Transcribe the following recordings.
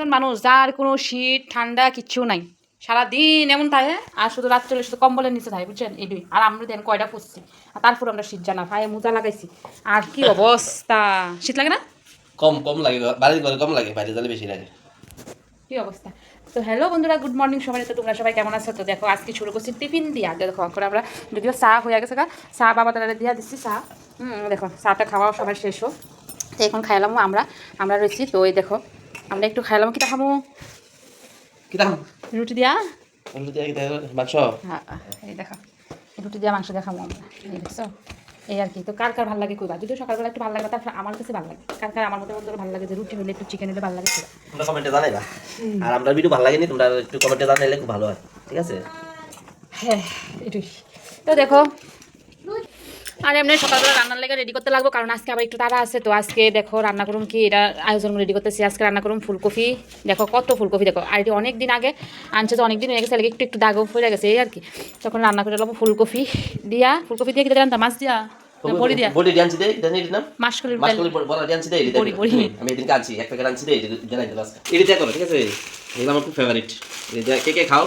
এমন মানুষ যার কোনো শীত ঠান্ডা কিচ্ছু নাই, সারাদিন এমন থাকে আর শুধু রাত্রে শুধু কম্বলের নিচে থাকে, বুঝছেন? এটাই। আর আমরা দেন কয়টা পড়ছি, আর তারপর আমরা শীত জানা পায়ে মোজা লাগাইছি। আর কি অবস্থা, শীত লাগে না? কম কম লাগে, বাড়ির ঘরে কম লাগে, বাইরে গেলে বেশি লাগে। কি অবস্থা। তো হ্যালো বন্ধুরা, গুড মর্নিং সবাই। তো তোমরা সবাই কেমন আছো? তো দেখো আজকে শুরু করছি টিফিন দিয়ে। দেখো এখন আমরা যদিও চা হয়ে গেছে, চা বাবা তারা দিয়ে দিচ্ছি চা। দেখো চাটা খাওয়াও সবার শেষ হোক। তো এখন খাইলাম আমরা রয়েছি। তো এই দেখো আমরা একটু খাইলাম, কিটা খামো, রুটি দিয়া মাংস। হ্যাঁ, এই দেখো রুটি দিয়া মাংস দেখাবো আমরা, এই দেখছো। এই আর কি। তো কার কার ভালো লাগে কইবা, যদিও সকালবেলা একটু ভালো লাগে, তারপর আমার কাছে ভালো লাগে। কার কার আমার মতো ভালো লাগে যে রুটি হলে একটু চিকেন হলে ভালো লাগে কইবা। তোমরা কমেন্টে জানাইবা। আর আমরা ভিডিও ভালো লাগেনি, তোমরা একটু কমেন্টে জানাইলে খুব ভালো হয়, ঠিক আছে? হ্যাঁ এটাই। তো দেখো আর এমনি সকালবেলা রান্নার লেগে রেডি করতে লাগবো, কারণ আজকে আবার একটু তাড়া আছে। তো আজকে দেখো রান্না করুন কি, এটা আয়োজন রেডি করতেছি। আজকে রান্না করুন ফুলকপি। দেখো কত ফুলকপি, দেখো আর এটি অনেক দিন আগে আনছে, তো অনেক দিন হয়ে গেছে, একটু একটু দাগও পড়ে গেছে এই আর কি। তখন রান্না করে নেবো ফুলকপি দিয়ে কি জানতাম, মাছ দিয়া বড়ি দিয়া, বড়ি দিয়ে আনছি দেই, জানি না মাসকলির বড়া দিয়ে আনছি দেই, বড়ি আমি এদিন আনছি এক প্যাকেট আনছি দেই, জানাই দিলাম আজকে। এটা দিয়ে করো, ঠিক আছে? এগুলো আমার খুব ফেভারিট। এটা কে কে খাও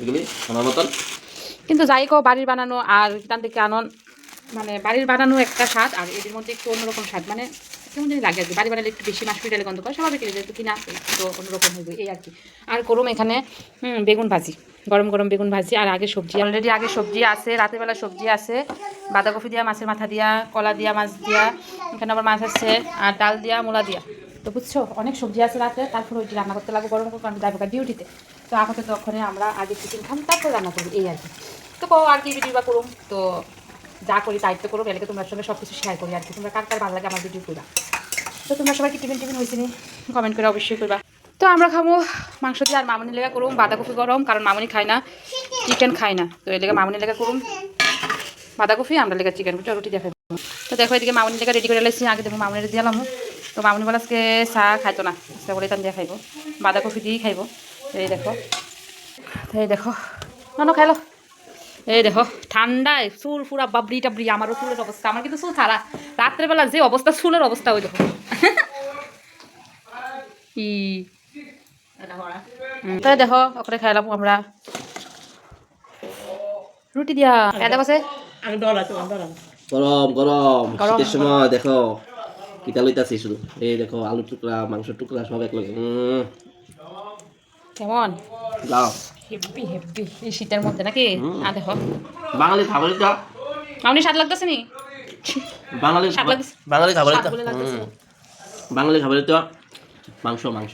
এগুলি আমার মতন। কিন্তু যাই কো বাড়ির বানানো আর তার থেকে আনন, মানে বাড়ির বানানো একটা স্বাদ, আর এদের মধ্যে একটু অন্যরকম স্বাদ, মানে কেমন জানি লাগে আর কি। বাড়ি বানালে একটু বেশি মাছ পিটালে গন্ধ করে, স্বাভাবিক যেহেতু কিনা তো অন্যরকম হয়ে যায় এই আর কি। আর করুম এখানে বেগুন ভাজি, গরম গরম বেগুন ভাজি। আর আগে সবজি অলরেডি আগে সবজি আছে, রাতের বেলা সবজি আছে, বাঁধাকপি দিয়া, মাছের মাথা দিয়া, কলা দিয়া, মাছ দিয়া, এখানে আবার মাছ আছে, আর ডাল দিয়া, মূলা দিয়া। তো বুঝছো অনেক সবজি আছে রাতে, তারপর ওইটি রান্না করতে লাগবে গরম করে, আমি যাবো ডিউটিতে। তো আপাতত ওখানে আমরা আগে টিফিন খাম, তারপর রান্না করবো এই আর কি। তো আর কি ভিডিও বা করুম, তো যা করি দায়িত্ব করো, এলাকা তোমার সঙ্গে সব কিছু শেয়ার করি আর কি। তোমরা কার কার ভালো লাগে আমার ভিডিও করবা। তো তোমরা সবাই কি টিফিন হয়েছে নি কমেন্ট করে অবশ্যই করবা। তো আমরা খাবো মাংস দিয়ে, আর মামনি লেগা করুম বাঁধাকপি গরম, কারণ মামনি খায় না, চিকেন খায় না। তো এই লেগে মামনি লেগা করুম বাঁধাকপি, আমরা লেগে চিকেন রুটি দিয়ে খাবো। তো দেখো এদিকে মামনি লেগা রেডি করে লাইছি, আগে দেখো মামনির দিলাম। তো মামনি বলে আজকে চা খাইতো না, আজকে বলে তান দিয়ে খাইবো, বাঁধাকপি দিয়েই খাইবো। এই দেখো নন খাইলো। এই দেখো ঠান্ডায় চুল পুরা বাবরি টাবরি, আমারও চুলের অবস্থা, আমার কিন্তু চুল ছাড়া, রাত্রেবেলা যে অবস্থা চুলের অবস্থা ওই দেখো। তাই দেখো ওখানে খাইলাম আমরা রুটি দিয়া, দেখো গরম গরম শীতের সময় দেখো কিটা লইতাছি শুধু। এই দেখো আলু টুকরা, মাংস টুকরা সব এক লগে। কেমন দাও হেব্বি হেব্বি এই শীতের মধ্যে নাকি। আর দেখো বাঙালি খাবারই তো, আপনি স্বাদ লাগতেছে নি, বাঙালি স্বাদ লাগতেছে, বাঙালি খাবারই তো, স্বাদ বলে লাগতেছে। বাঙালি খাবারই তো মাংস মাংস।